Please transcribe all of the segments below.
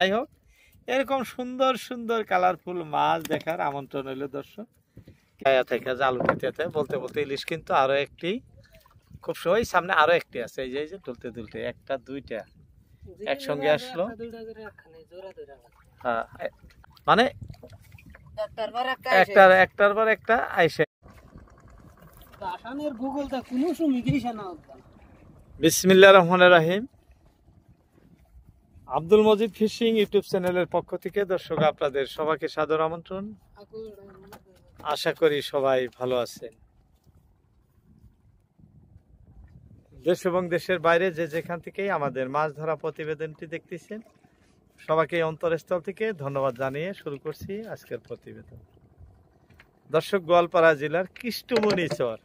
যাই হোক, এরকম সুন্দর সুন্দর কালারফুল মাছ দেখার আমন্ত্রণ হইল দর্শক। থেকে জাল উঠাতে বলতে বলতে ইলিশ কিন্তু আরো একটি খুব সহজ সামনে আরো একটি আছে, এই যে তুলতে তুলতে একটা দুইটা একসঙ্গে আসলো। হ্যাঁ, মানে একটার পর একটা আইসে। বিসমিল্লাহির রহমানির রহিম। আব্দুল মজিদ ফিশিং ইউটিউব চ্যানেলের পক্ষ থেকে দর্শক আপনাদের সবাইকে সাদর আমন্ত্রণ। আশা করি সবাই ভালো আছেন। দেশ এবং দেশের বাইরে যে যেখান থেকেই আমাদের মাছ ধরা প্রতিবেদনটি দেখতেছেন, সবাইকে অন্তরস্থল থেকে ধন্যবাদ জানিয়ে শুরু করছি আজকের প্রতিবেদন। দর্শক, গোয়ালপাড়া জেলার কৃষ্টমণি চর,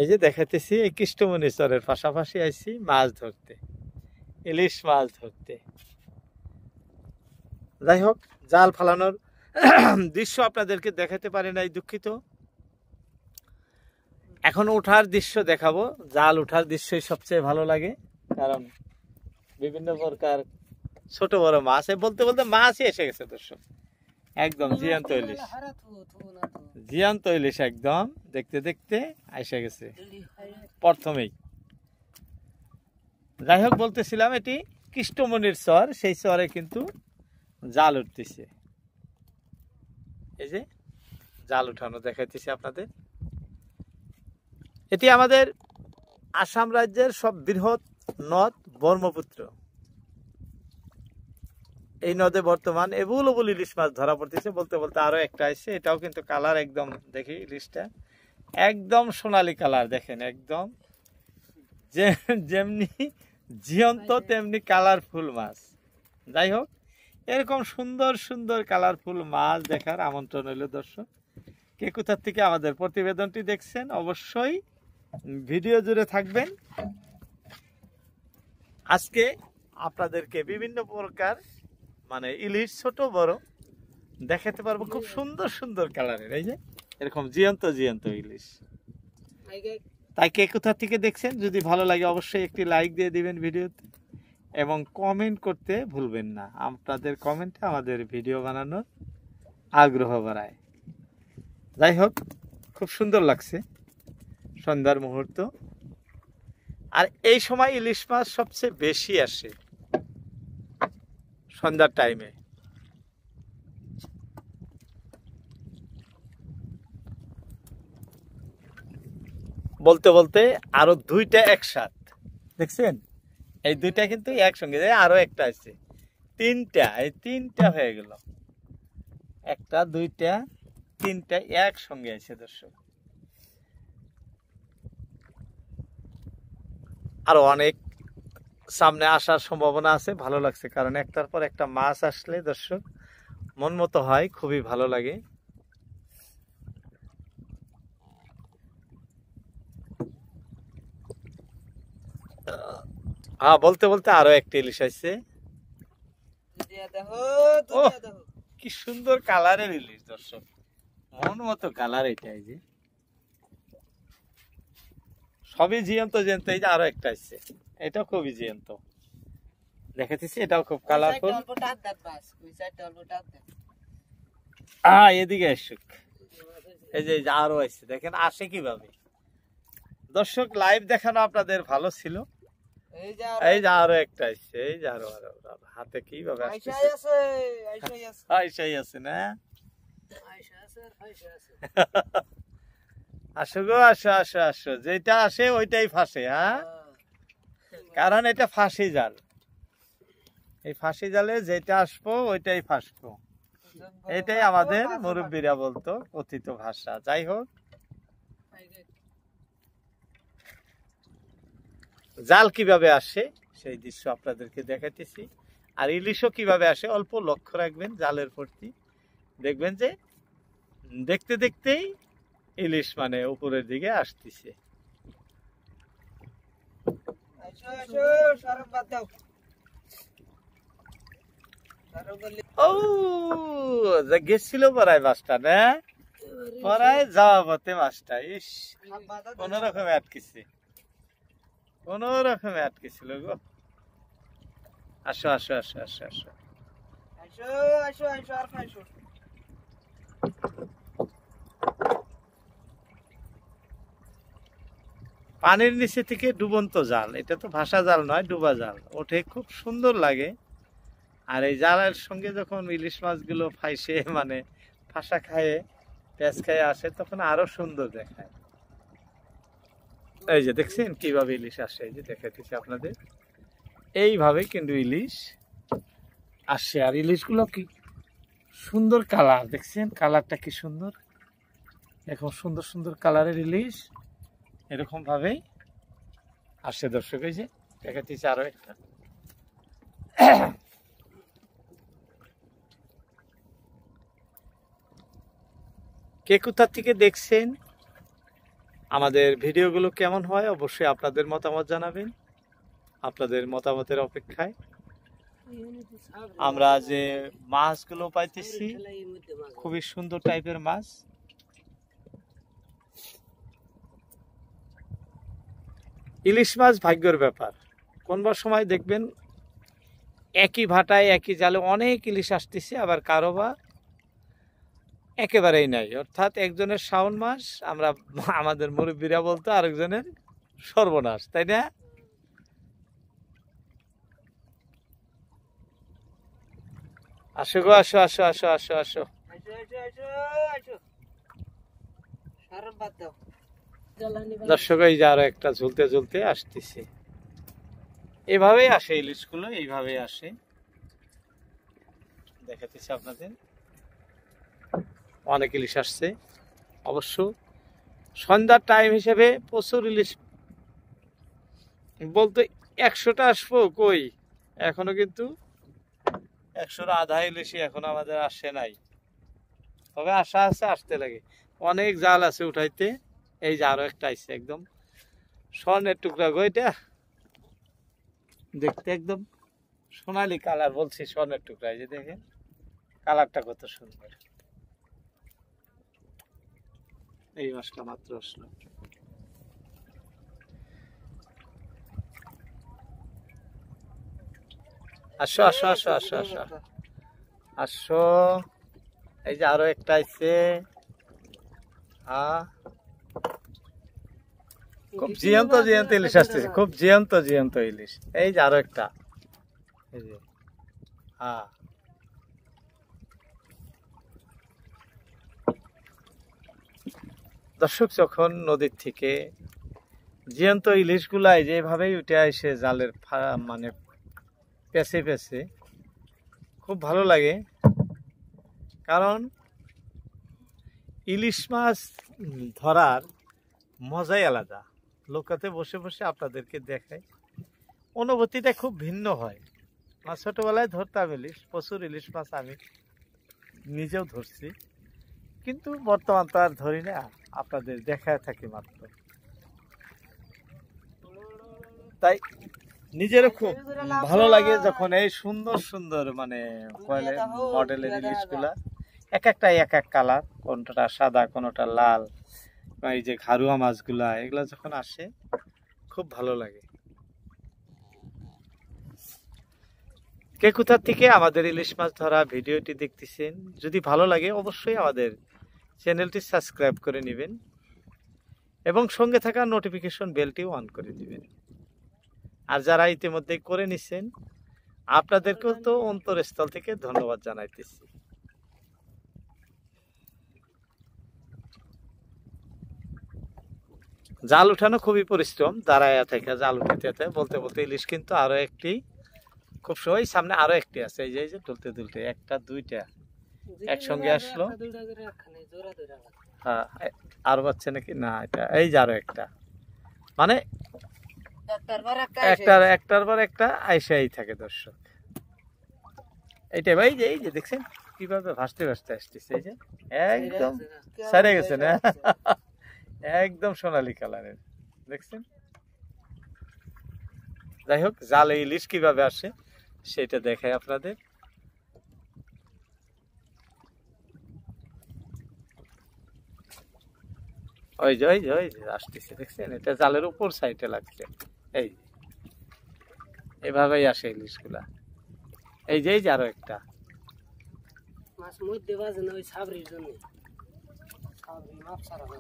এই যে দেখাইতেছি, এই কৃষ্টমণি চরের পাশাপাশি আইছি মাছ ধরতে, ইলিশ মাছ ধরতে। যাই হোক, জাল ফালানোর দৃশ্য আপনাদেরকে দেখাতে পারি নাই, দুঃখিত। এখন ওঠার দৃশ্য দেখাবো। জাল ওঠার দৃশ্যই সবচেয়ে ভালো লাগে, কারণ বিভিন্ন প্রকার ছোট বড় মাছ, বলতে বলতে মাছই এসে গেছে দর্শক। একদম জিয়ান্ত ইলিশ, জিয়ান্ত ইলিশ একদম দেখতে দেখতে এসে গেছে প্রথমেই। যাই হোক, বলতেছিলাম এটি কৃষ্টমণির চর, সেই চরে কিন্তু জাল উঠতেছে। এই যে জাল উঠানো দেখাইতেছি আপনাদের। এটি আমাদের আসাম রাজ্যের সব বৃহৎ নদ ব্রহ্মপুত্র। এই নদে বর্তমান এবুল ইলিশ মাছ ধরা পড়তেছে। বলতে বলতে আরো একটা আসছে, এটাও কিন্তু কালার একদম, দেখি ইলিশটা একদম সোনালী কালার, দেখেন একদম যেমনি জিয়ন্ত তেমনি কালারফুল মাছ। যাই হোক, এরকম সুন্দর সুন্দর কালারফুল মাছ দেখার আমন্ত্রণ হইল দর্শক। কে কোথা থেকে আমাদের প্রতিবেদনটি দেখছেন অবশ্যই ভিডিও জুড়ে থাকবেন। আজকে আপনাদেরকে বিভিন্ন প্রকার মানে ইলিশ ছোট বড় দেখাতে পারবো, খুব সুন্দর সুন্দর কালারের। এই যে এরকম জিয়ন্ত জিয়ন্ত ইলিশ। তাই কে কোথা থেকে দেখছেন, যদি ভালো লাগে অবশ্যই একটি লাইক দিয়ে দিবেন ভিডিওতে, এবং কমেন্ট করতে ভুলবেন না। আপনাদের কমেন্টে আমাদের ভিডিও বানানোর আগ্রহ বাড়ায়। যাই হোক, খুব সুন্দর লাগছে সন্ধ্যার মুহূর্ত। আর এই সময় ইলিশ মাছ সবচেয়ে বেশি আসে সন্ধ্যার টাইমে। বলতে বলতে আরো দুইটা একসাথ দেখছেন, এই দুইটা কিন্তু একসঙ্গে, আরো একটা আছে, তিনটা, এই তিনটা হয়ে গেল, একটা দুইটা তিনটা একসঙ্গে আছে দর্শক। আরো অনেক সামনে আসার সম্ভাবনা আছে। ভালো লাগছে, কারণ একটার পর একটা মাছ আসলে দর্শক মন মতো হয়, খুবই ভালো লাগে। হ্যাঁ, বলতে বলতে আরো একটা ইলিশ আসছে। কি সুন্দর কালারের ইলিশ দর্শক, মন মতো কালার। এটা এই যে সবই জিয়ন্ত জিয়ন্ত। এই যে আরো একটা আসছে, এটাও খুবই জিয়ন্ত দেখাতেছি, এটাও খুব কালারফুল। এদিকে আসুক, এই যে আরো আসছে, দেখেন আসে কিভাবে। দর্শক, লাইভ দেখানো আপনাদের ভালো ছিল। এই যে আরো একটা আসছে, এই যে আরো আরো হাতে কিভাবে আইসাই আছে না। আসো গো, আসো আসো আসো, যেটা আসে ওইটাই ফাঁসে। হ্যাঁ, কারণ এটা ফাঁসি জাল। এই ফাঁসি জালে যেটা আসবো ওইটাই ফাঁসবো, এটাই আমাদের মুরব্বীরা বলতো কথিত ভাষা। যাই হোক, জাল কিভাবে আসে সেই দৃশ্য আপনাদেরকে দেখাইতেছি। আর ইলিশও কিভাবে আসে অল্প লক্ষ্য রাখবেন জালের প্রতি, দেখবেন যে দেখতে দেখতেই ইলিশ মানে উপরের দিকে আসতেছে। ও গেছিল পড়ায় মাছটা না, পড়ায় যাওয়া পথে মাছটা ইস কোন রকমে আটকেছে, কোন রকমে আটকেছিল গো। আসো আসো আসো আসো আসো। পানির নিচে থেকে ডুবন্ত জাল, এটা তো ভাসা জাল নয়, ডুবা জাল ওঠে, খুব সুন্দর লাগে। আর এই জালের সঙ্গে যখন ইলিশ মাছগুলো ফাইসে মানে ফাঁসা খায়ে পেঁয়াজ খায়ে আসে তখন আরো সুন্দর দেখায়। এই যে দেখছেন কিভাবে ইলিশ আসে, এই যে দেখাইতেছি আপনাদের, এইভাবে কিন্তু ইলিশ আসে। আর ইলিশগুলো কি সুন্দর কালার, দেখছেন কালারটা কি সুন্দর, এখন সুন্দর সুন্দর কালারের ইলিশ এরকম ভাবেই আসে দর্শক। এই যে দেখাইতেছি আরো একটা। কে কোথা থেকে দেখছেন, আমাদের ভিডিওগুলো কেমন হয় অবশ্যই আপনাদের মতামত জানাবেন। আপনাদের মতামতের অপেক্ষায় আমরা যে মাছগুলো পাইতেছি খুবই সুন্দর টাইপের মাছ। ইলিশ মাছ ভাগ্যের ব্যাপার, কোনবার সময় দেখবেন একই ভাটায় একই জালে অনেক ইলিশ আসতেছে, আবার কারো বা একেবারেই নাই। অর্থাৎ একজনের শ্রাবণ মাস, আমরা আমাদের মুরব্বীরা বলতো আরেকজনের সর্বনাশ, তাই না? আসো গো, আসো আসো আসো আসো আসো। দর্শক এই যে আরো একটা ঝুলতে ঝুলতে আসতেছে, এভাবেই আসে ইলিশগুলো, এইভাবেই আসে, দেখাতেছি আপনাদের। অনেক ইলিশ আসছে অবশ্য, সন্ধ্যার টাইম হিসেবে প্রচুর ইলিশ, বলতে 100টা আসবো কই, এখনো কিন্তু 100র আধা ইলিশই এখন আমাদের আসে নাই, তবে আশা আছে, আসতে লাগে। অনেক জাল আছে উঠাইতে। এই যে আরো একটা আইছে, একদম স্বর্ণের টুকরা গো, এটা দেখতে একদম সোনালি কালার, বলছি স্বর্ণের টুকরা। এই যে দেখেন কালারটা কত সুন্দর। এই মাছটা মাত্র আসলো। আসো আসো আসো আসো আসো আসো। এই যে আরো একটা আইছে, খুব জিয়ন্ত জিয়ন্ত ইলিশ আসতেছে, খুব জিয়ন্ত জিয়ন্ত ইলিশ। এই যে আরো একটা, এই যে দর্শক যখন নদীর থেকে জিয়ন্ত ইলিশগুলাই যেভাবেই উঠে আসে জালের মানে পেছে পেছে, খুব ভালো লাগে। কারণ ইলিশ মাছ ধরার মজাই আলাদা, লোকাতে বসে বসে আপনাদেরকে দেখায়, অনুভূতিটা খুব ভিন্ন হয়। আমার ছোটবেলায় ধরতাম ইলিশ, প্রচুর ইলিশ মাছ আমি নিজেও ধরছি, কিন্তু বর্তমান তো আর ধরি না, আপনাদের দেখায় থাকি মাত্র। তাই নিজেরও খুব ভালো লাগে যখন এই সুন্দর সুন্দর মানে মডেলের ইলিশগুলা, এক একটাই এক এক কালার, কোনটা সাদা কোনটা লাল, এই যে ঘারুয়া মাছগুলা, এগুলা যখন আসে খুব ভালো লাগে। কে কোথা থেকে আমাদের ইলিশ মাছ ধরা ভিডিওটি দেখতেছেন, যদি ভালো লাগে অবশ্যই আমাদের চ্যানেলটি সাবস্ক্রাইব করে নেবেন এবং সঙ্গে থাকা নোটিফিকেশন বেলটিও অন করে দিবেন। আর যারা ইতিমধ্যে করে নিছেন আপনাদেরকেও তো অন্তরস্থল থেকে ধন্যবাদ জানাইতেছি। জাল উঠানো খুবই পরিশ্রম, দাঁড়ায় থেকে জাল উঠাতে বলতে বলতে ইলিশ কিন্তু আরো একটি খুব সহজ, সামনে আরো একটি আছে, এই যে তুলতে তুলতে একটা দুইটা একসঙ্গে আসলো। হ্যাঁ আরো পাচ্ছে নাকি না, এটা এই যে আরো একটা, মানে একটার পর একটা আইসাই থাকে দর্শক। এইটা ভাই যে এই যে দেখছেন কিভাবে ভাসতে ভাসতে আসতেছে, এই যে একদম সারে গেছে না, একদম সোনালী কালারের, দেখছেন। যাই হোক, জালে ইলিশ কিভাবে আসে সেটা দেখায় আপনাদের। ওই যে আসতেছে, দেখছেন, এটা জালের উপর সাইডে লাগছে, এই এভাবেই আসে ইলিশগুলা। এই যে আরো একটা মাছ মধ্যে বাজে না ওই সাবরির জন্য সাবরি মাছ ছাড়া না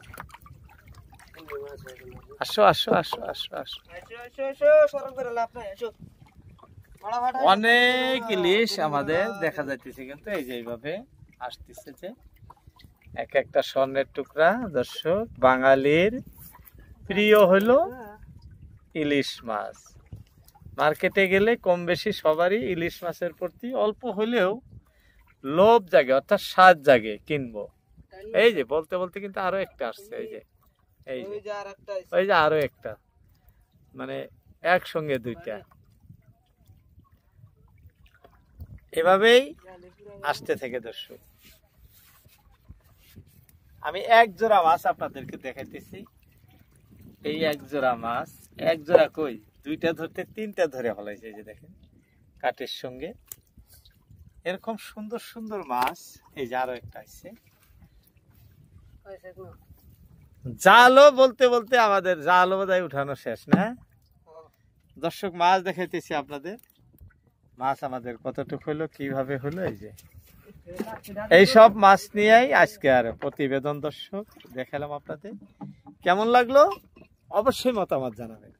আসো আসো আসো আসো আসো সরম করে লাভ নাই আসো অনেক ইলিশ আমাদের দেখা যাইতেছে, কিন্তু এই যে এইভাবে আসতেছে যে এক একটা স্বর্ণের টুকরা। দর্শক, বাঙালির প্রিয় হলো ইলিশ মাছ। মার্কেটে গেলে কম বেশি সবারই ইলিশ মাছের প্রতি অল্প হলেও লোভ জাগে, অর্থাৎ স্বাদ জাগে কিনবো। এই যে বলতে বলতে কিন্তু আরো একটা আসছে, এই যে ওই যে আরো একটা, মানে একসঙ্গে দুইটা, এভাবেই আসতে থেকে। দর্শক, আমি এক জোড়া মাছ আপনাদেরকে দেখাইতেছি। এই এক জোড়া মাছ, এক জোড়া কই, দুইটা ধরতে তিনটা ধরে ফলাইছে। এই যে দেখেন কাঠের সঙ্গে এরকম সুন্দর সুন্দর মাছ। এই যে আরো একটা আসছে। জালও বলতে বলতে আমাদের জালও বোধহয় উঠানো শেষ না। দর্শক, মাছ দেখাইতেছি আপনাদের। মাছ আমাদের কতটুকু হলো, কিভাবে হলো, এই যে এই সব মাছ নিয়েই আজকে আর প্রতিবেদন। দর্শক, দেখালাম আপনাদের, কেমন লাগলো অবশ্যই মতামত জানাবেন।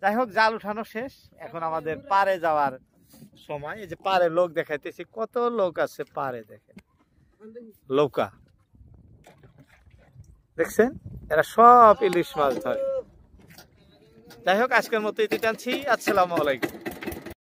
যাই হোক, জাল উঠানো শেষ, এখন আমাদের পাড়ে যাওয়ার সময়। এই যে পাড়ে লোক দেখাইতেছি, কত লোক আছে পাড়ে, দেখেন নৌকা দেখছেন, এরা সব ইলিশ মাছ ধরে। যাই হোক, আজকের মতো ইতি টানছি। আসসালামু আলাইকুম।